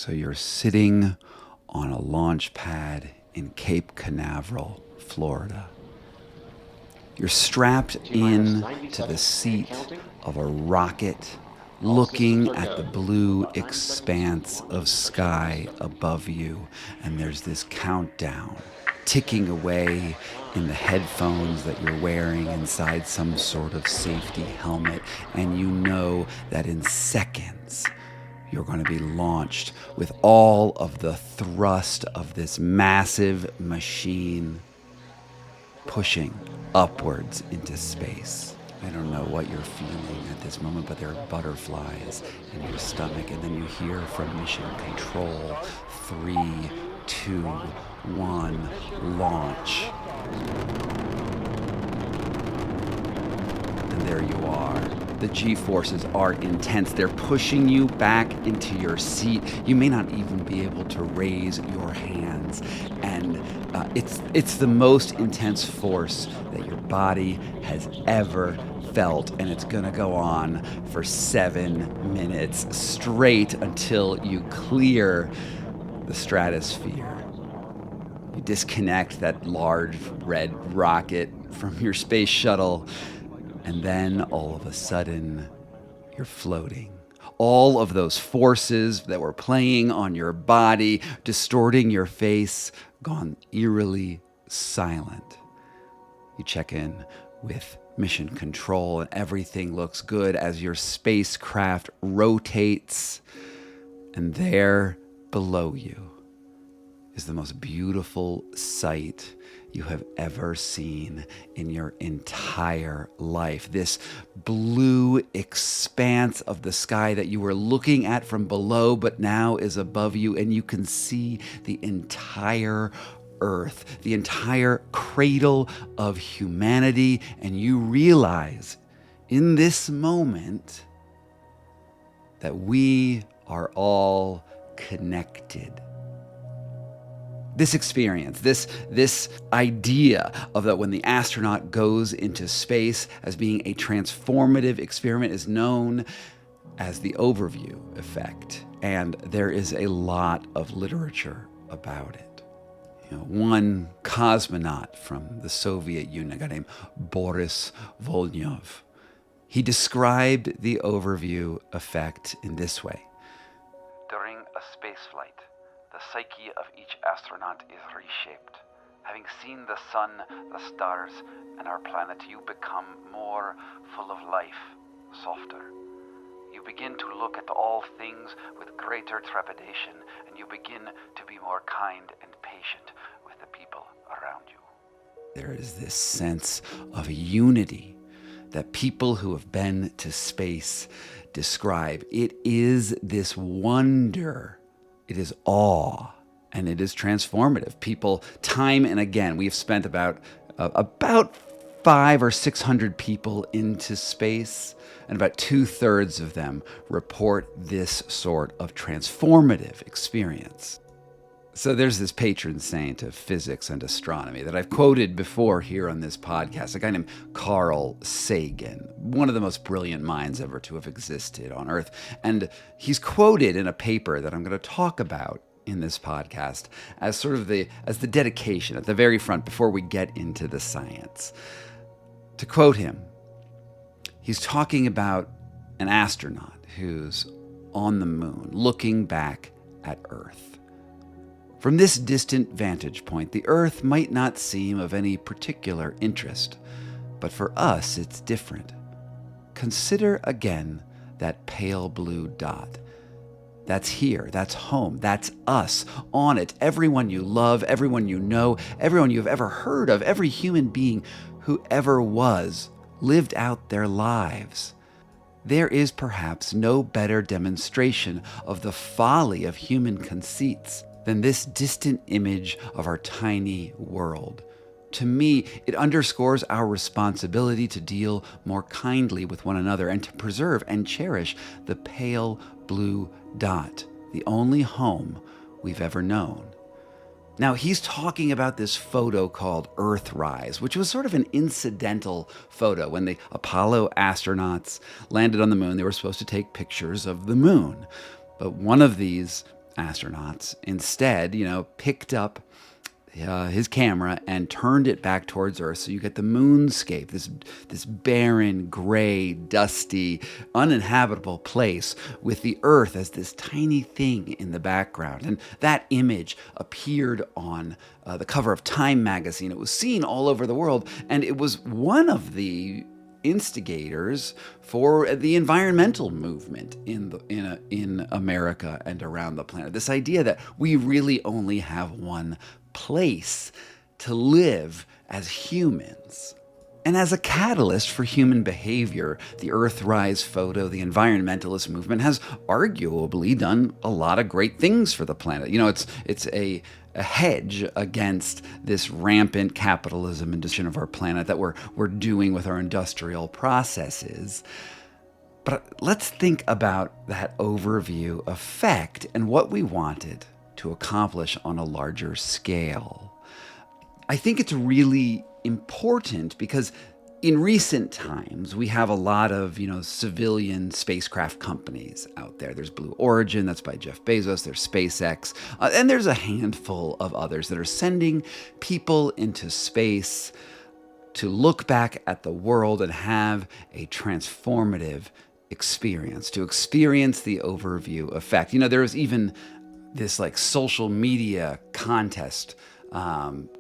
So you're sitting on a launch pad in Cape Canaveral, Florida. You're strapped in to the seat of a rocket, looking at the blue expanse of sky above you, and there's this countdown ticking away in the headphones that you're wearing inside some sort of safety helmet, and you know that in seconds you're going to be launched with all of the thrust of this massive machine pushing upwards into space. I don't know what you're feeling at this moment, but there are butterflies in your stomach, and then you hear from Mission Control, 3, 2, 1, launch. And there you are. The G-forces are intense. They're pushing you back into your seat. You may not even be able to raise your hands. And it's the most intense force that your body has ever felt. And it's going to go on for 7 minutes straight until you clear the stratosphere. You disconnect that large red rocket from your space shuttle. And then all of a sudden, you're floating. All of those forces that were playing on your body, distorting your face, gone eerily silent. You check in with Mission Control, and everything looks good as your spacecraft rotates. And there below you is the most beautiful sight you have ever seen in your entire life. This blue expanse of the sky that you were looking at from below, but now is above you, and you can see the entire Earth, the entire cradle of humanity, and you realize in this moment that we are all connected. This experience, this idea of that when the astronaut goes into space as being a transformative experiment is known as the overview effect. And there is a lot of literature about it. One cosmonaut from the Soviet Union, a guy named Boris Volnyov, he described the overview effect in this way. During a spaceflight, the psyche of each astronaut is reshaped. Having seen the sun, the stars, and our planet, you become more full of life, softer. You begin to look at all things with greater trepidation, and you begin to be more kind and patient with the people around you. There is this sense of unity that people who have been to space describe. It is this wonder. It is awe, and it is transformative. People, time and again, we've spent about 500 or 600 people into space, and about 2/3 of them report this sort of transformative experience. So there's this patron saint of physics and astronomy that I've quoted before here on this podcast, a guy named Carl Sagan, one of the most brilliant minds ever to have existed on Earth. And he's quoted in a paper that I'm going to talk about in this podcast as sort of the dedication at the very front before we get into the science. To quote him, he's talking about an astronaut who's on the moon looking back at Earth. From this distant vantage point, the Earth might not seem of any particular interest, but for us, it's different. Consider again that pale blue dot. That's here, that's home, that's us. On it, everyone you love, everyone you know, everyone you've ever heard of, every human being who ever was, lived out their lives. There is perhaps no better demonstration of the folly of human conceits than this distant image of our tiny world. To me, it underscores our responsibility to deal more kindly with one another and to preserve and cherish the pale blue dot, the only home we've ever known. Now, he's talking about this photo called Earthrise, which was sort of an incidental photo. When the Apollo astronauts landed on the moon, they were supposed to take pictures of the moon. But one of these astronauts instead, picked up his camera and turned it back towards Earth, so you get the moonscape, this barren, gray, dusty, uninhabitable place with the Earth as this tiny thing in the background. And that image appeared on the cover of Time magazine. It was seen all over the world, and it was one of the instigators for the environmental movement in America and around the planet. This idea that we really only have one place to live as humans. And as a catalyst for human behavior, the Earthrise photo, the environmentalist movement, has arguably done a lot of great things for the planet. It's a hedge against this rampant capitalism and destruction of our planet that we're doing with our industrial processes. But let's think about that overview effect and what we wanted to accomplish on a larger scale. I think it's really important because in recent times, we have a lot of, civilian spacecraft companies out there. There's Blue Origin, that's by Jeff Bezos. There's SpaceX, and there's a handful of others that are sending people into space to look back at the world and have a transformative experience, to experience the overview effect. There was even this social media contest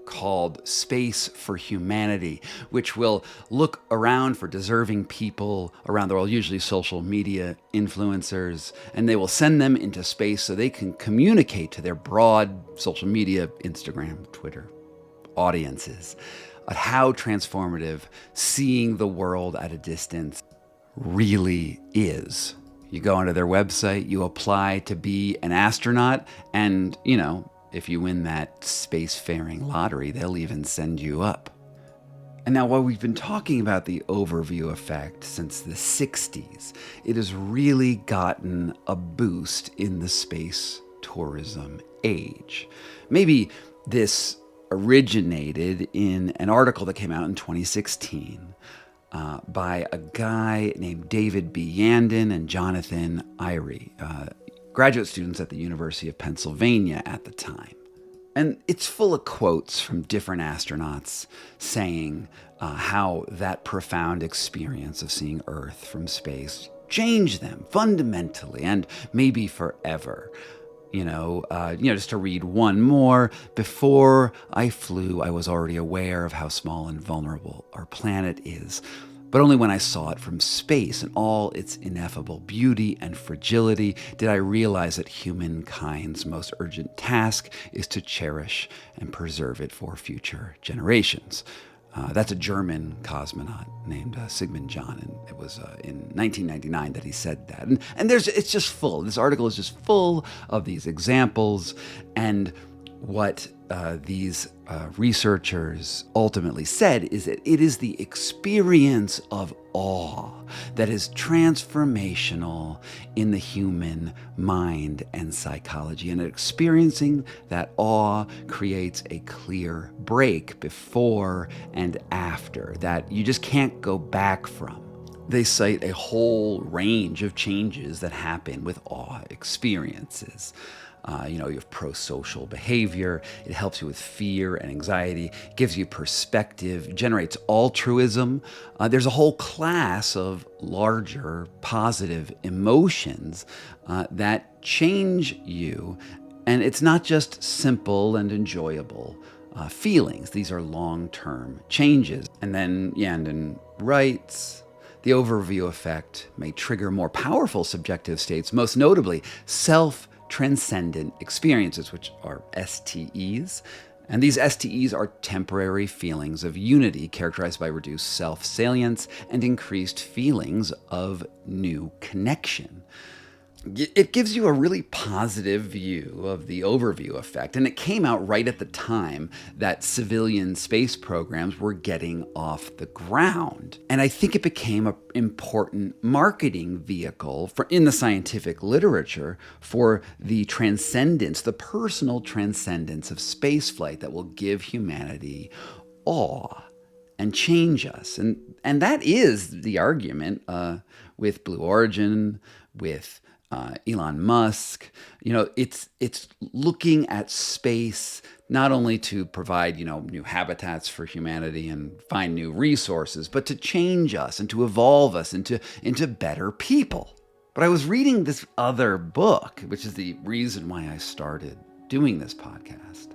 called Space for Humanity, which will look around for deserving people around the world, usually social media influencers, and they will send them into space so they can communicate to their broad social media, Instagram, Twitter audiences of how transformative seeing the world at a distance really is. You go onto their website, you apply to be an astronaut, and, if you win that spacefaring lottery, they'll even send you up. And now, while we've been talking about the overview effect since the 60s, it has really gotten a boost in the space tourism age. Maybe this originated in an article that came out in 2016 by a guy named David B. Yandon and Jonathan Irie, graduate students at the University of Pennsylvania at the time. And it's full of quotes from different astronauts saying how that profound experience of seeing Earth from space changed them fundamentally and maybe forever. Just to read one more, before I flew, I was already aware of how small and vulnerable our planet is. But only when I saw it from space and all its ineffable beauty and fragility did I realize that humankind's most urgent task is to cherish and preserve it for future generations. That's a German cosmonaut named Sigmund Jähn, and it was in 1999 that he said that. And it's just full. This article is just full of these examples, and what these researchers ultimately said is that it is the experience of awe that is transformational in the human mind and psychology. And experiencing that awe creates a clear break before and after that you just can't go back from. They cite a whole range of changes that happen with awe experiences. You have pro-social behavior. It helps you with fear and anxiety, gives you perspective, generates altruism. There's a whole class of larger positive emotions that change you. And it's not just simple and enjoyable feelings. These are long-term changes. And then Yandon writes, the overview effect may trigger more powerful subjective states, most notably self-transcendent experiences, which are STEs. And these STEs are temporary feelings of unity characterized by reduced self-salience and increased feelings of new connection. It gives you a really positive view of the overview effect, and it came out right at the time that civilian space programs were getting off the ground. And I think it became an important marketing vehicle in the scientific literature for the transcendence, the personal transcendence of spaceflight that will give humanity awe and change us. And that is the argument with Blue Origin, with Elon Musk. It's looking at space not only to provide, new habitats for humanity and find new resources, but to change us and to evolve us into better people. But I was reading this other book, which is the reason why I started doing this podcast.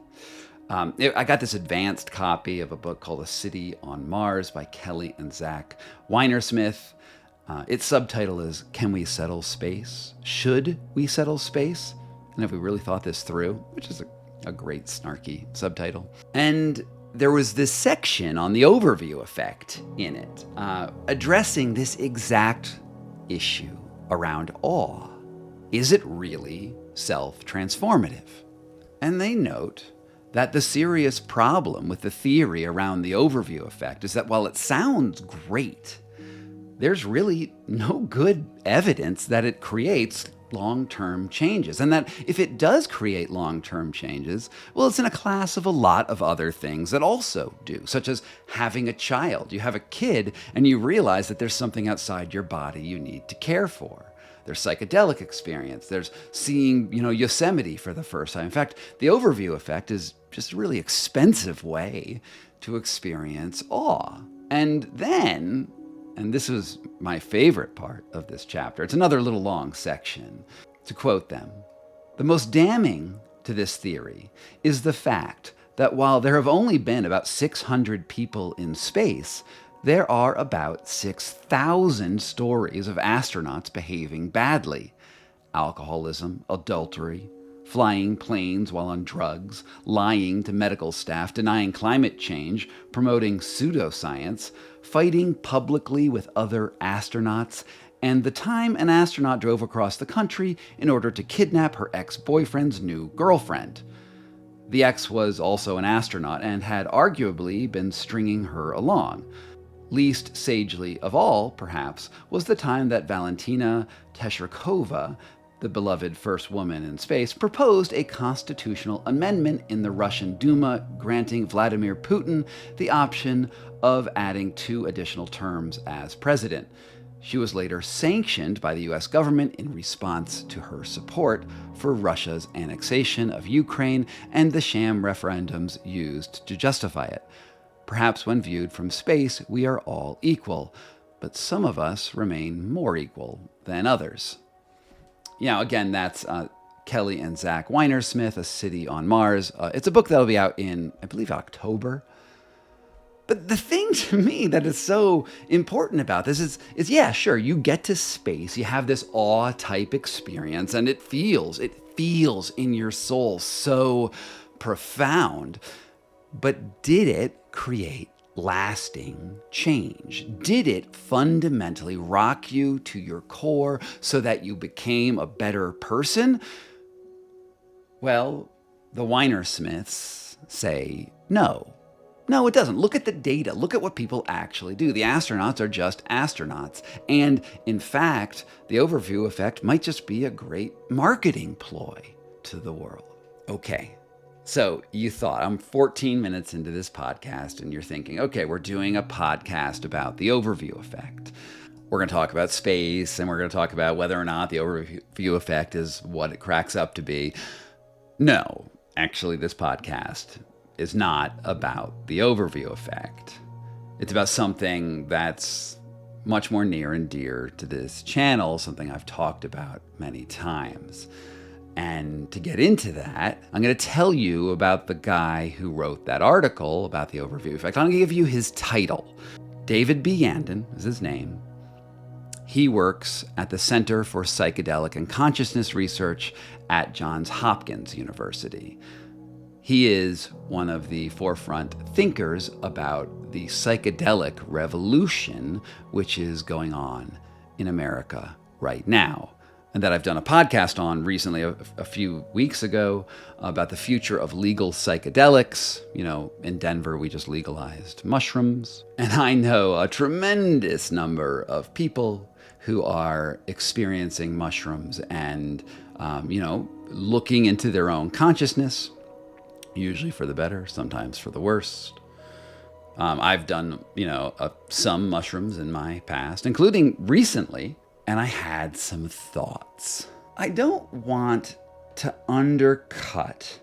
I got this advanced copy of a book called A City on Mars by Kelly and Zach Weinersmith. Its subtitle is Can We Settle Space? Should We Settle Space? And have we really thought this through? Which is a great snarky subtitle. And there was this section on the overview effect in it, addressing this exact issue around awe. Is it really self-transformative? And they note that the serious problem with the theory around the overview effect is that while it sounds great, there's really no good evidence that it creates long-term changes. And that if it does create long-term changes, well, it's in a class of a lot of other things that also do, such as having a child. You have a kid and you realize that there's something outside your body you need to care for. There's psychedelic experience. There's seeing, Yosemite for the first time. In fact, the overview effect is just a really expensive way to experience awe. And then, and this was my favorite part of this chapter, it's another little long section, to quote them, "The most damning to this theory is the fact that while there have only been about 600 people in space, there are about 6,000 stories of astronauts behaving badly. Alcoholism, adultery, flying planes while on drugs, lying to medical staff, denying climate change, promoting pseudoscience, fighting publicly with other astronauts, and the time an astronaut drove across the country in order to kidnap her ex-boyfriend's new girlfriend. The ex was also an astronaut and had arguably been stringing her along. Least sagely of all, perhaps, was the time that Valentina Tereshkova, the beloved first woman in space, proposed a constitutional amendment in the Russian Duma granting Vladimir Putin the option of adding 2 additional terms as president. She was later sanctioned by the US government in response to her support for Russia's annexation of Ukraine and the sham referendums used to justify it. Perhaps when viewed from space, we are all equal, but some of us remain more equal than others." Again, that's Kelly and Zach Weinersmith, A City on Mars. It's a book that'll be out in, I believe, October. But the thing to me that is so important about this is yeah, sure, you get to space, you have this awe-type experience, and it feels in your soul so profound. But did it create lasting change? Did it fundamentally rock you to your core so that you became a better person? Well, the Weinersmiths say no. No, it doesn't. Look at the data. Look at what people actually do. The astronauts are just astronauts. And in fact, the overview effect might just be a great marketing ploy to the world. Okay. So you thought, I'm 14 minutes into this podcast and you're thinking, okay, we're doing a podcast about the overview effect. We're going to talk about space and we're going to talk about whether or not the overview effect is what it cracks up to be. No, actually, this podcast is not about the overview effect. It's about something that's much more near and dear to this channel, something I've talked about many times. And to get into that, I'm going to tell you about the guy who wrote that article about the overview effect. I'm going to give you his title. David B. Yandon is his name. He works at the Center for Psychedelic and Consciousness Research at Johns Hopkins University. He is one of the forefront thinkers about the psychedelic revolution, which is going on in America right now, and that I've done a podcast on recently, a few weeks ago, about the future of legal psychedelics. In Denver, we just legalized mushrooms. And I know a tremendous number of people who are experiencing mushrooms and, looking into their own consciousness, usually for the better, sometimes for the worst. I've done, some mushrooms in my past, including recently, and I had some thoughts. I don't want to undercut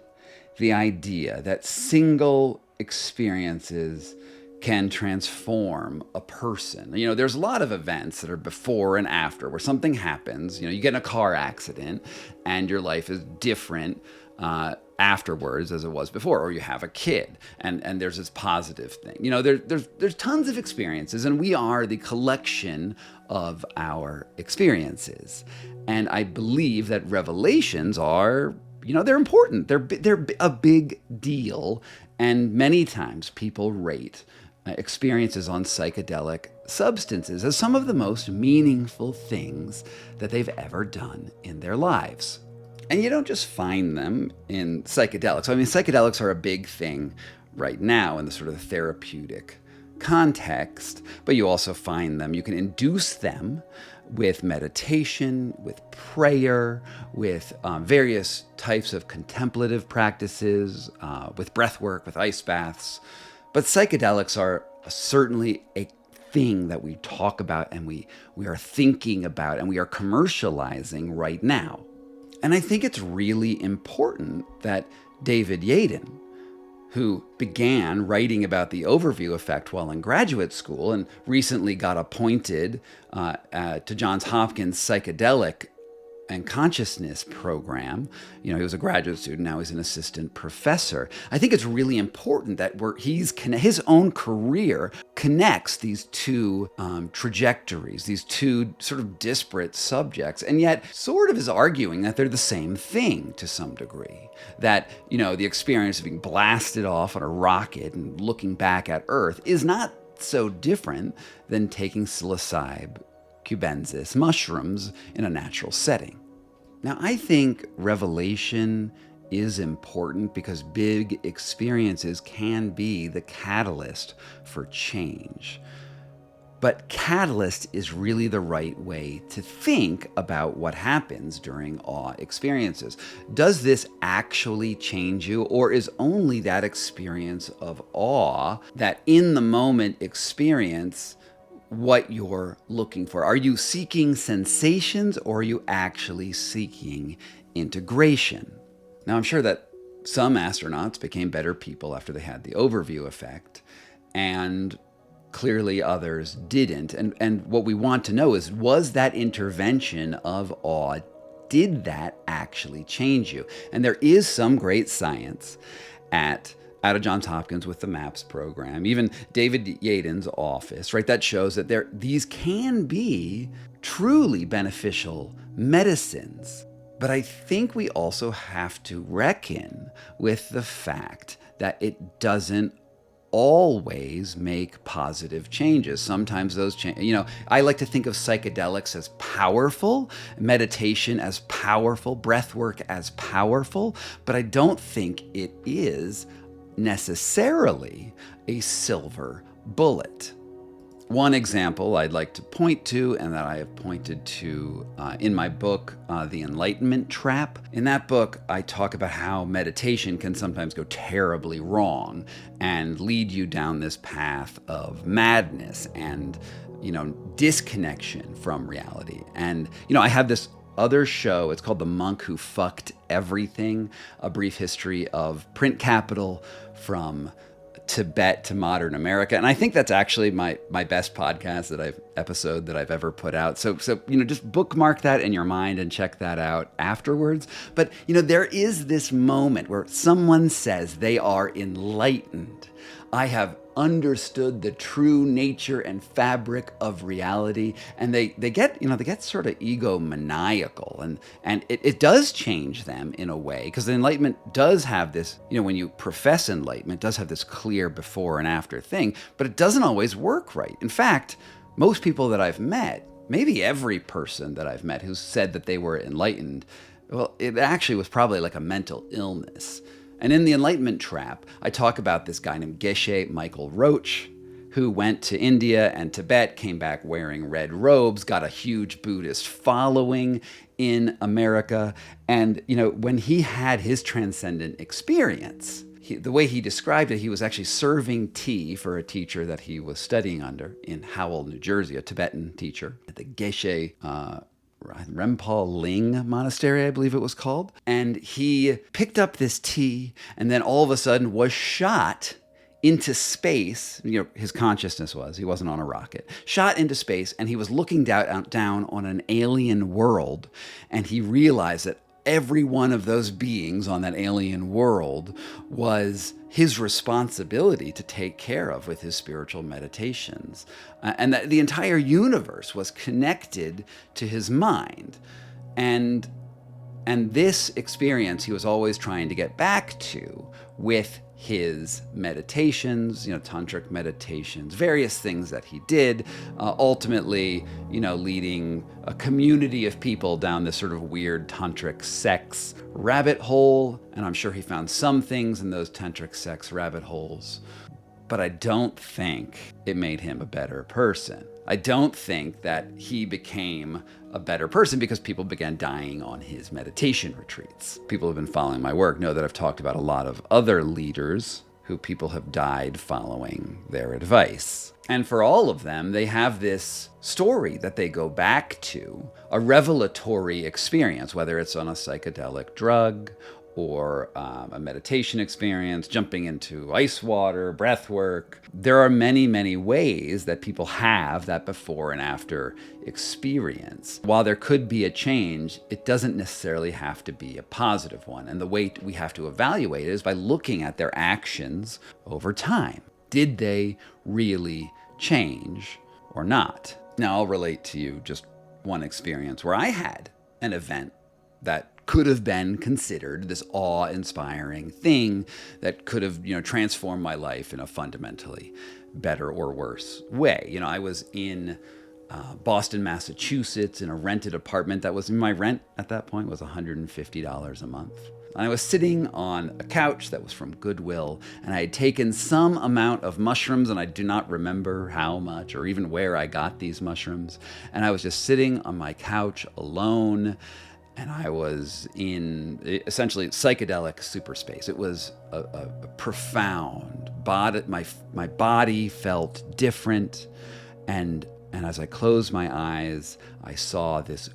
the idea that single experiences can transform a person. There's a lot of events that are before and after where something happens. You get in a car accident and your life is different afterwards as it was before, or you have a kid and there's this positive thing. There's tons of experiences, and we are the collection of our experiences. And I believe that revelations are, they're important. They're a big deal. And many times people rate experiences on psychedelic substances as some of the most meaningful things that they've ever done in their lives. And you don't just find them in psychedelics. I mean, psychedelics are a big thing right now in the sort of therapeutic context, but you also find them, you can induce them with meditation, with prayer, with various types of contemplative practices, with breath work, with ice baths. But psychedelics are certainly a thing that we talk about and we are thinking about and we are commercializing right now. And I think it's really important that David Yaden, who began writing about the overview effect while in graduate school and recently got appointed to Johns Hopkins psychedelic and consciousness program. He was a graduate student, now he's an assistant professor. I think it's really important that his own career connects these two trajectories, these two sort of disparate subjects, and yet sort of is arguing that they're the same thing to some degree. That, the experience of being blasted off on a rocket and looking back at Earth is not so different than taking psilocybe cubensis mushrooms in a natural setting. Now, I think revelation is important because big experiences can be the catalyst for change. But catalyst is really the right way to think about what happens during awe experiences. Does this actually change you, or is only that experience of awe, that in the moment experience, what you're looking for? Are you seeking sensations, or are you actually seeking integration? Now, I'm sure that some astronauts became better people after they had the overview effect, and clearly others didn't. And what we want to know is, was that intervention of awe, did that actually change you? And there is some great science out of Johns Hopkins with the MAPS program, even David Yaden's office, right? That shows that these can be truly beneficial medicines. But I think we also have to reckon with the fact that it doesn't always make positive changes. Sometimes those change, I like to think of psychedelics as powerful, meditation as powerful, breath work as powerful, but I don't think it is necessarily a silver bullet. One example I'd like to point to, and that I have pointed to in my book, The Enlightenment Trap. In that book, I talk about how meditation can sometimes go terribly wrong and lead you down this path of madness and, disconnection from reality. And, I have this other show, it's called The Monk Who Fucked Everything, A Brief History of Print Capital from Tibet to Modern America. And I think that's actually my best podcast episode that I've ever put out. So just bookmark that in your mind and check that out afterwards. But there is this moment where someone says they are enlightened. I have understood the true nature and fabric of reality, and they get sort of egomaniacal, and it does change them in a way, because the enlightenment does have this, when you profess enlightenment, does have this clear before and after thing, but it doesn't always work right. In fact, most people that I've met, maybe every person that I've met who said that they were enlightened, well, it actually was probably like a mental illness. And in The Enlightenment Trap, I talk about this guy named Geshe Michael Roach, who went to India and Tibet, came back wearing red robes, got a huge Buddhist following in America. And, when he had his transcendent experience, the way he described it, he was actually serving tea for a teacher that he was studying under in Howell, New Jersey, a Tibetan teacher. The Geshe Rempal Ling Monastery, I believe it was called. And he picked up this tea and then all of a sudden was shot into space. His consciousness he wasn't on a rocket, shot into space, and he was looking down on an alien world, and he realized that every one of those beings on that alien world was his responsibility to take care of with his spiritual meditations. And that the entire universe was connected to his mind. And this experience he was always trying to get back to with his meditations, tantric meditations, various things that he did, ultimately, leading a community of people down this sort of weird tantric sex rabbit hole. And I'm sure he found some things in those tantric sex rabbit holes, but I don't think it made him a better person. I don't think that he became a better person because people began dying on his meditation retreats. People who have been following my work know that I've talked about a lot of other leaders who people have died following their advice. And for all of them, they have this story that they go back to, a revelatory experience, whether it's on a psychedelic drug or a meditation experience, jumping into ice water, breath work. There are many, many ways that people have that before and after experience. While there could be a change, it doesn't necessarily have to be a positive one. And the way we have to evaluate it is by looking at their actions over time. Did they really change or not? Now, I'll relate to you just one experience where I had an event that could have been considered this awe-inspiring thing that could have, transformed my life in a fundamentally better or worse way. I was in Boston, Massachusetts, in a rented apartment. My rent at that point was $150 a month. And I was sitting on a couch that was from Goodwill, and I had taken some amount of mushrooms, and I do not remember how much or even where I got these mushrooms. And I was just sitting on my couch alone, and I was in essentially psychedelic superspace. It was a profound body. My body felt different, and as I closed my eyes, I saw this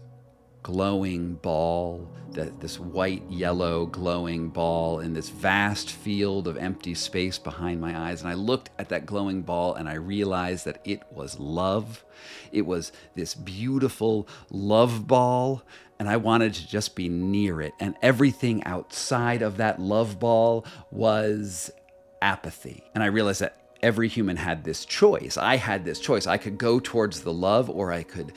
glowing ball, this white, yellow glowing ball in this vast field of empty space behind my eyes. And I looked at that glowing ball and I realized that it was love. It was this beautiful love ball, and I wanted to just be near it. And everything outside of that love ball was apathy. And I realized that every human had this choice. I had this choice. I could go towards the love, or I could,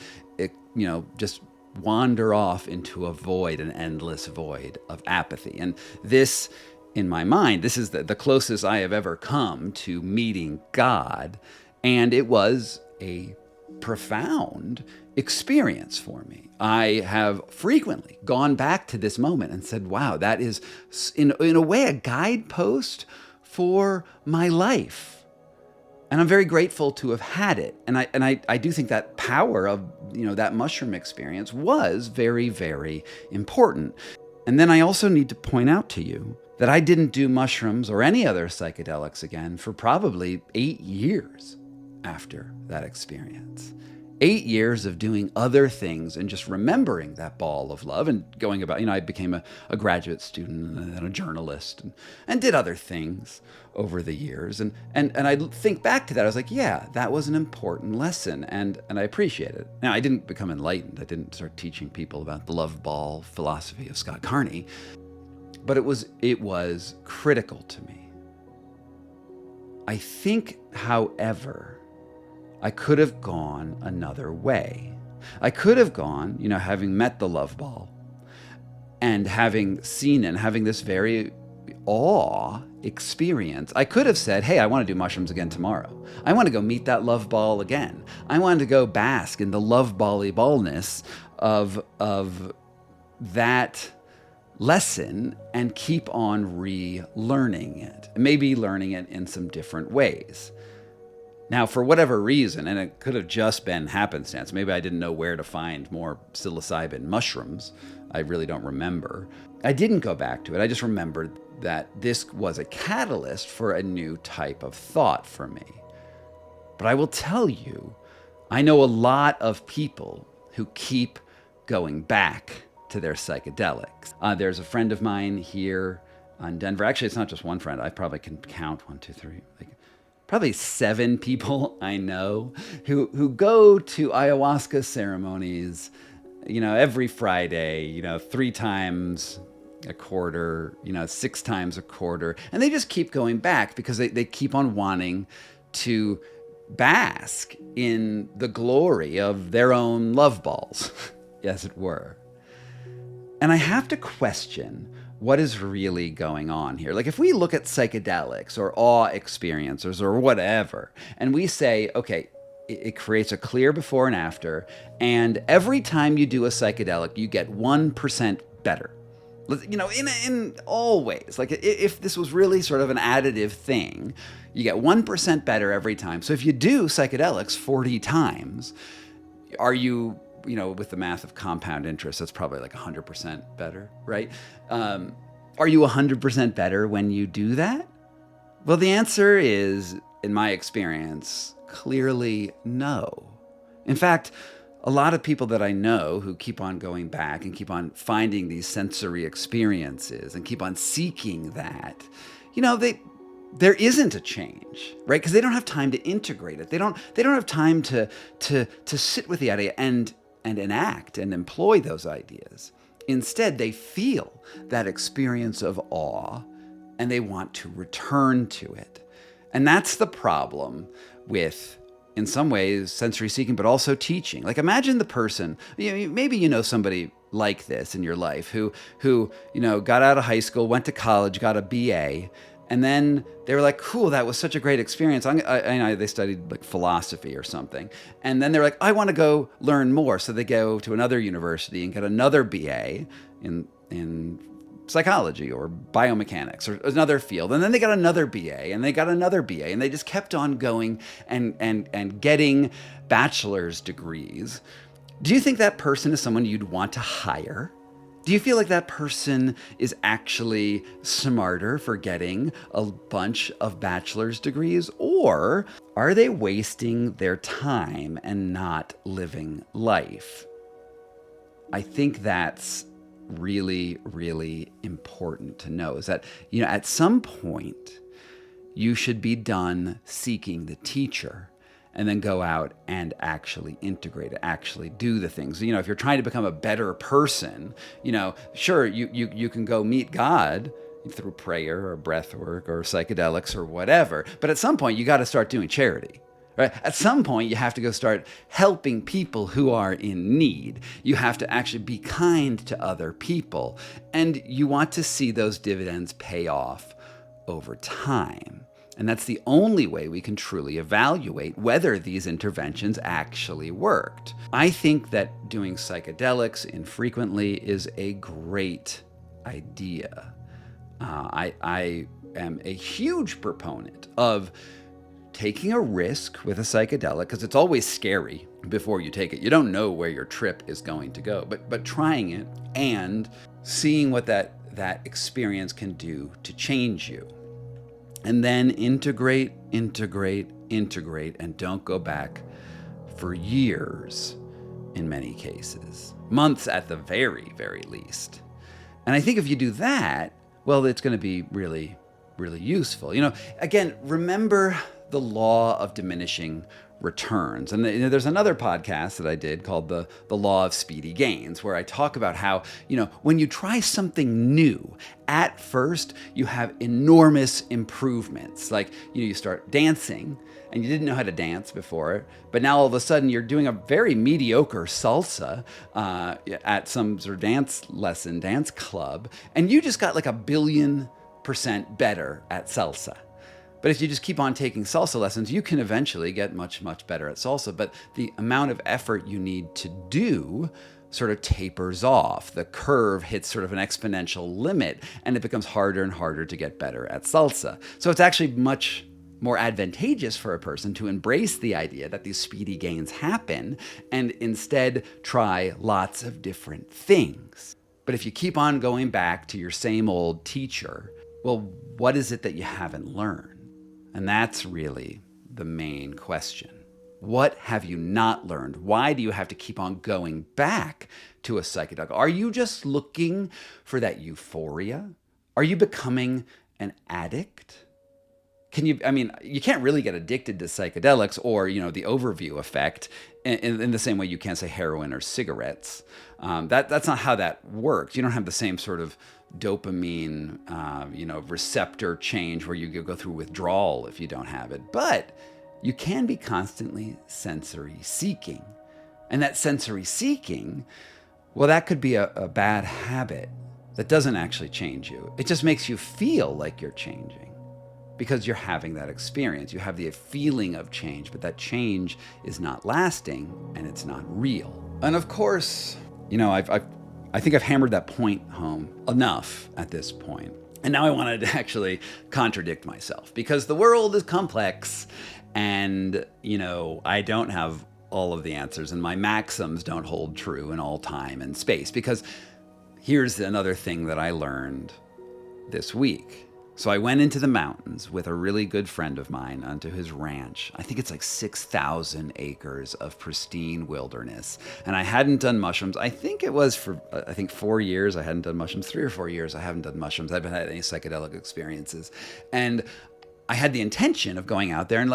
just wander off into a void, an endless void of apathy. And this, in my mind, this is the closest I have ever come to meeting God. And it was a profound experience for me. I have frequently gone back to this moment and said, wow, that is in a way a guidepost for my life. And I'm very grateful to have had it. And I do think that power of, that mushroom experience was very, very important. And then I also need to point out to you that I didn't do mushrooms or any other psychedelics again for probably 8 years after that experience. 8 years of doing other things and just remembering that ball of love and going about, I became a graduate student and a journalist and did other things over the years. And I think back to that, I was like, yeah, that was an important lesson and I appreciate it. Now, I didn't become enlightened. I didn't start teaching people about the love ball philosophy of Scott Carney, but it was critical to me. I think, however, I could have gone another way. I could have gone, having met the love ball and having seen it and having this very awe experience. I could have said, hey, I want to do mushrooms again tomorrow. I want to go meet that love ball again. I wanted to go bask in the love ballness of that lesson and keep on relearning it, maybe learning it in some different ways. Now, for whatever reason, and it could have just been happenstance, maybe I didn't know where to find more psilocybin mushrooms. I really don't remember. I didn't go back to it. I just remembered that this was a catalyst for a new type of thought for me. But I will tell you, I know a lot of people who keep going back to their psychedelics. There's a friend of mine here in Denver. Actually, it's not just one friend. I probably can count 1, 2, 3, like probably 7 people I know who go to ayahuasca ceremonies, every Friday, 3 times a quarter, 6 times a quarter. And they just keep going back because they keep on wanting to bask in the glory of their own love balls, as it were. And I have to question what is really going on here. Like if we look at psychedelics or awe experiencers or whatever, and we say, okay, it creates a clear before and after, and every time you do a psychedelic, you get 1% better. In all ways. Like if this was really sort of an additive thing, you get 1% better every time. So if you do psychedelics 40 times, are you, with the math of compound interest, that's probably like 100% better, right? Are you 100% better when you do that? Well, the answer is, in my experience, clearly no. In fact, a lot of people that I know who keep on going back and keep on finding these sensory experiences and keep on seeking that, there isn't a change, right? Because they don't have time to integrate it. They don't have time to sit with the idea and enact and employ those ideas. Instead, they feel that experience of awe and they want to return to it. And that's the problem with, in some ways, sensory seeking, but also teaching. Like imagine the person, maybe somebody like this in your life who got out of high school, went to college, got a BA, and then they were like, cool, that was such a great experience. They studied like philosophy or something. And then they're like, I want to go learn more. So they go to another university and get another BA in psychology or biomechanics or another field. And then they got another BA and they got another BA and they just kept on going and getting bachelor's degrees. Do you think that person is someone you'd want to hire? Do you feel like that person is actually smarter for getting a bunch of bachelor's degrees? Or are they wasting their time and not living life? I think that's really, really important to know, is that, at some point you should be done seeking the teacher and then go out and actually integrate it, actually do the things. If you're trying to become a better person, sure, you can go meet God through prayer or breath work or psychedelics or whatever. But at some point, you got to start doing charity. Right? At some point, you have to go start helping people who are in need. You have to actually be kind to other people. And you want to see those dividends pay off over time. And that's the only way we can truly evaluate whether these interventions actually worked. I think that doing psychedelics infrequently is a great idea. I am a huge proponent of taking a risk with a psychedelic, because it's always scary before you take it. You don't know where your trip is going to go, but trying it and seeing what that experience can do to change you. And then integrate, and don't go back for years in many cases. Months at the very, very least. And I think if you do that, well, it's going to be really, really useful. Again, remember the law of diminishing returns. And there's another podcast that I did called the Law of Speedy Gains, where I talk about how, when you try something new, at first you have enormous improvements. Like, you start dancing and you didn't know how to dance before, but now all of a sudden you're doing a very mediocre salsa at some sort of dance club, and you just got like 1,000,000,000% better at salsa. But if you just keep on taking salsa lessons, you can eventually get much, much better at salsa. But the amount of effort you need to do sort of tapers off. The curve hits sort of an exponential limit, and it becomes harder and harder to get better at salsa. So it's actually much more advantageous for a person to embrace the idea that these speedy gains happen and instead try lots of different things. But if you keep on going back to your same old teacher, well, what is it that you haven't learned? And that's really the main question. What have you not learned? Why do you have to keep on going back to a psychedelic? Are you just looking for that euphoria? Are you becoming an addict? You can't really get addicted to psychedelics or, the overview effect in the same way you can't say heroin or cigarettes. That's not how that works. You don't have the same sort of dopamine, receptor change where you go through withdrawal if you don't have it. But you can be constantly sensory seeking. And that sensory seeking, well, that could be a bad habit that doesn't actually change you. It just makes you feel like you're changing because you're having that experience. You have the feeling of change, but that change is not lasting and it's not real. And of course, I think I've hammered that point home enough at this point. And now I wanted to actually contradict myself because the world is complex and, I don't have all of the answers and my maxims don't hold true in all time and space. Because here's another thing that I learned this week. So I went into the mountains with a really good friend of mine onto his ranch. I think it's like 6,000 acres of pristine wilderness. And I hadn't done mushrooms. I think it was for, 4 years I hadn't done mushrooms. 3 or 4 years I haven't done mushrooms. I haven't had any psychedelic experiences. And I had the intention of going out there and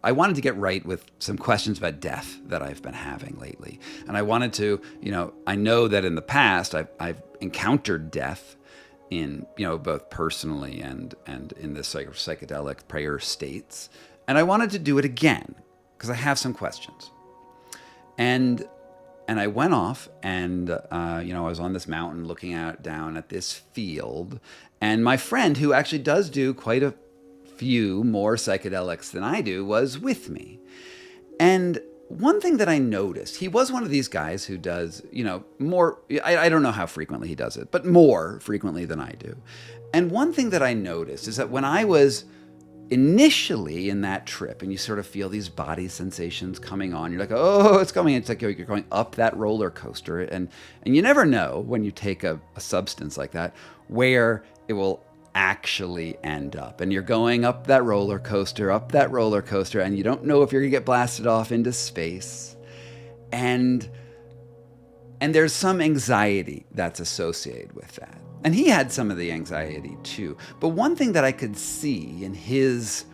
I wanted to get right with some questions about death that I've been having lately. And I wanted to, I know that in the past I've encountered death in, both personally and in the psychedelic prayer states. And I wanted to do it again because I have some questions. And I went off and, I was on this mountain looking down at this field. And my friend, who actually does do quite a few more psychedelics than I do, was with me. And one thing that I noticed, he was one of these guys who does, more, I don't know how frequently he does it, but more frequently than I do. And one thing that I noticed is that when I was initially in that trip and you sort of feel these body sensations coming on, you're like, oh, it's coming. It's like you're going up that roller coaster. And you never know when you take a substance like that where it will actually end up. And you're going up that roller coaster, and you don't know if you're gonna get blasted off into space. And there's some anxiety that's associated with that. And he had some of the anxiety too. But one thing that I could see in his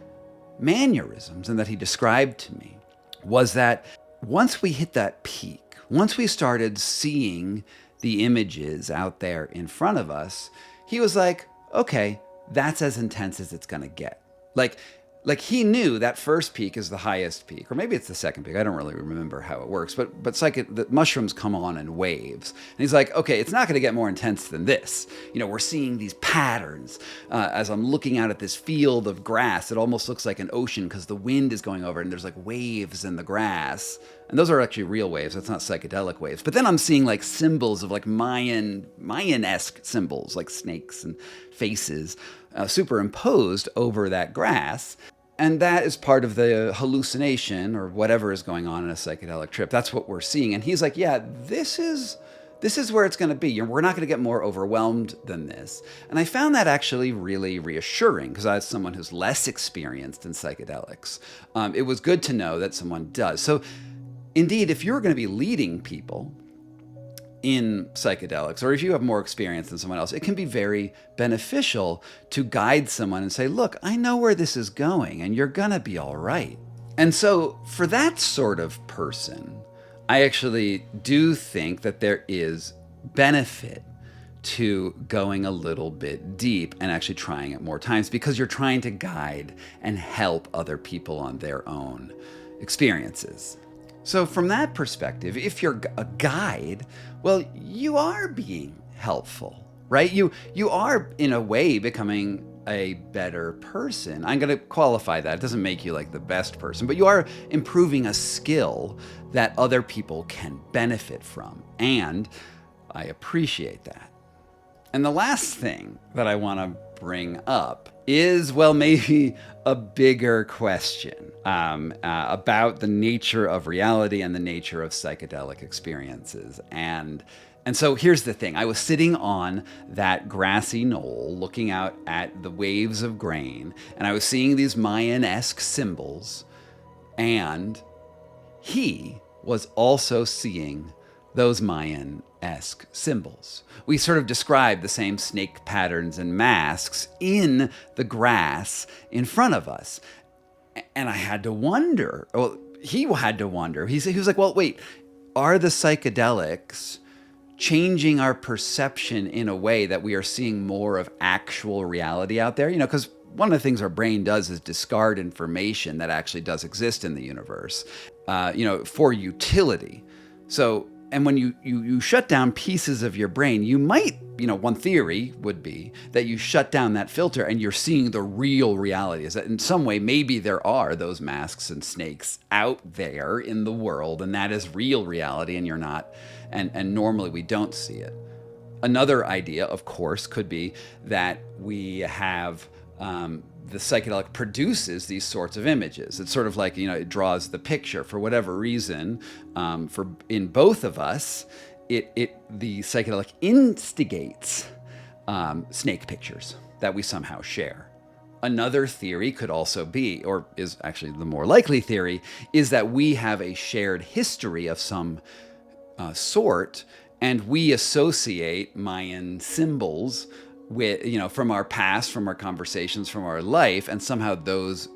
mannerisms and that he described to me was that once we hit that peak, once we started seeing the images out there in front of us, he was like, okay, that's as intense as it's going to get. Like he knew that first peak is the highest peak, or maybe it's the second peak. I don't really remember how it works, but the mushrooms come on in waves. And he's like, okay, it's not going to get more intense than this. We're seeing these patterns as I'm looking out at this field of grass. It almost looks like an ocean because the wind is going over and there's like waves in the grass. And those are actually real waves. That's not psychedelic waves. But then I'm seeing like symbols of like Mayan-esque symbols, like snakes and faces superimposed over that grass. And that is part of the hallucination or whatever is going on in a psychedelic trip. That's what we're seeing. And he's like, yeah, this is where it's going to be. We're not going to get more overwhelmed than this. And I found that actually really reassuring because as someone who's less experienced in psychedelics, it was good to know that someone does. So indeed, if you're going to be leading people in psychedelics, or if you have more experience than someone else, it can be very beneficial to guide someone and say, look, I know where this is going and you're going to be all right. And so for that sort of person, I actually do think that there is benefit to going a little bit deep and actually trying it more times because you're trying to guide and help other people on their own experiences. So from that perspective, if you're a guide, well, you are being helpful, right? You are, in a way, becoming a better person. I'm going to qualify that. It doesn't make you like the best person, but you are improving a skill that other people can benefit from. And I appreciate that. And the last thing that I want to bring up is, well, maybe a bigger question about the nature of reality and the nature of psychedelic experiences. And so here's the thing. I was sitting on that grassy knoll looking out at the waves of grain, and I was seeing these Mayan-esque symbols, and he was also seeing those Mayan-esque symbols. We sort of described the same snake patterns and masks in the grass in front of us. And I had to wonder, well, he had to wonder. He was like, well, wait, are the psychedelics changing our perception in a way that we are seeing more of actual reality out there? Because one of the things our brain does is discard information that actually does exist in the universe, for utility. So, and when you shut down pieces of your brain, you might, one theory would be that you shut down that filter and you're seeing the real reality. Is that in some way, maybe there are those masks and snakes out there in the world, and that is real reality, and you're not, and normally we don't see it. Another idea, of course, could be that we have the psychedelic produces these sorts of images. It's sort of like, it draws the picture for whatever reason. In both of us, the psychedelic instigates snake pictures that we somehow share. Another theory could also be, or is actually the more likely theory, is that we have a shared history of some sort, and we associate Mayan symbols with, from our past, from our conversations, from our life, and somehow those,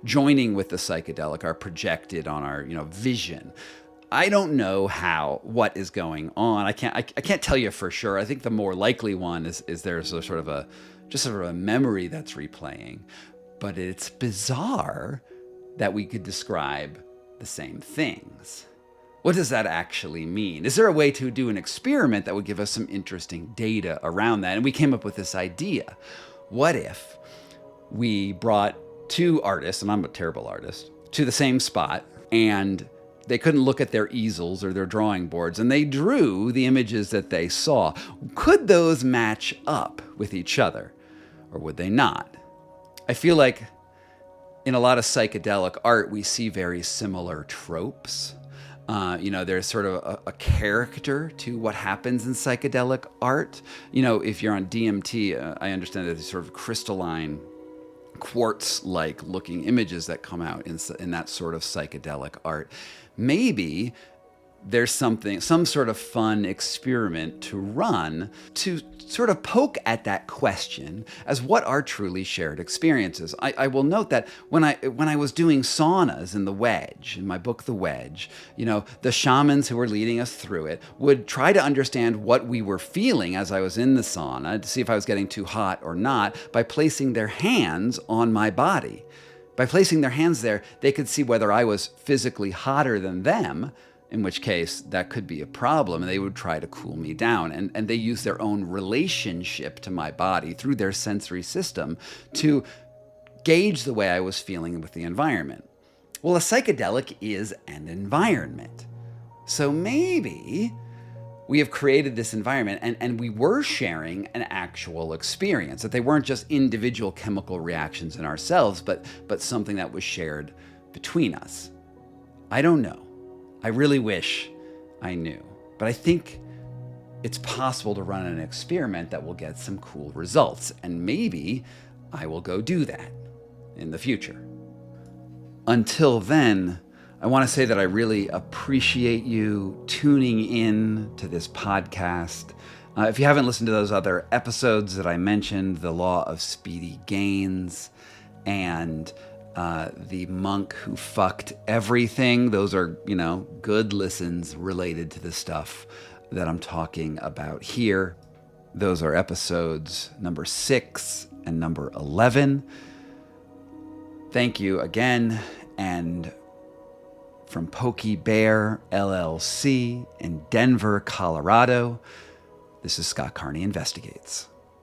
joining with the psychedelic are projected on our, vision. I don't know what is going on. I can't tell you for sure. I think the more likely one is there's a sort of a memory that's replaying, but it's bizarre that we could describe the same things. What does that actually mean? Is there a way to do an experiment that would give us some interesting data around that? And we came up with this idea. What if we brought two artists, and I'm a terrible artist, to the same spot, and they couldn't look at their easels or their drawing boards, and they drew the images that they saw. Could those match up with each other, or would they not? I feel like in a lot of psychedelic art, we see very similar tropes. There's sort of a character to what happens in psychedelic art. If you're on DMT, I understand that there's sort of crystalline, quartz-like looking images that come out in that sort of psychedelic art. Maybe there's some sort of fun experiment to run to sort of poke at that question as what are truly shared experiences. I will note that when I was doing saunas in the Wedge, in my book, The Wedge, the shamans who were leading us through it would try to understand what we were feeling as I was in the sauna to see if I was getting too hot or not by placing their hands on my body. By placing their hands there, they could see whether I was physically hotter than them, in which case that could be a problem, and they would try to cool me down. And they use their own relationship to my body through their sensory system to gauge the way I was feeling with the environment. Well, a psychedelic is an environment. So maybe we have created this environment and we were sharing an actual experience, that they weren't just individual chemical reactions in ourselves, but something that was shared between us. I don't know. I really wish I knew, but I think it's possible to run an experiment that will get some cool results, and maybe I will go do that in the future. Until then, I want to say that I really appreciate you tuning in to this podcast. If you haven't listened to those other episodes that I mentioned, The Law of Speedy Gains and The Monk Who Fucked Everything, those are, good listens related to the stuff that I'm talking about here. Those are episodes number 6 and number 11. Thank you again, and from PokeyBear LLC in Denver, Colorado, this is Scott Carney Investigates.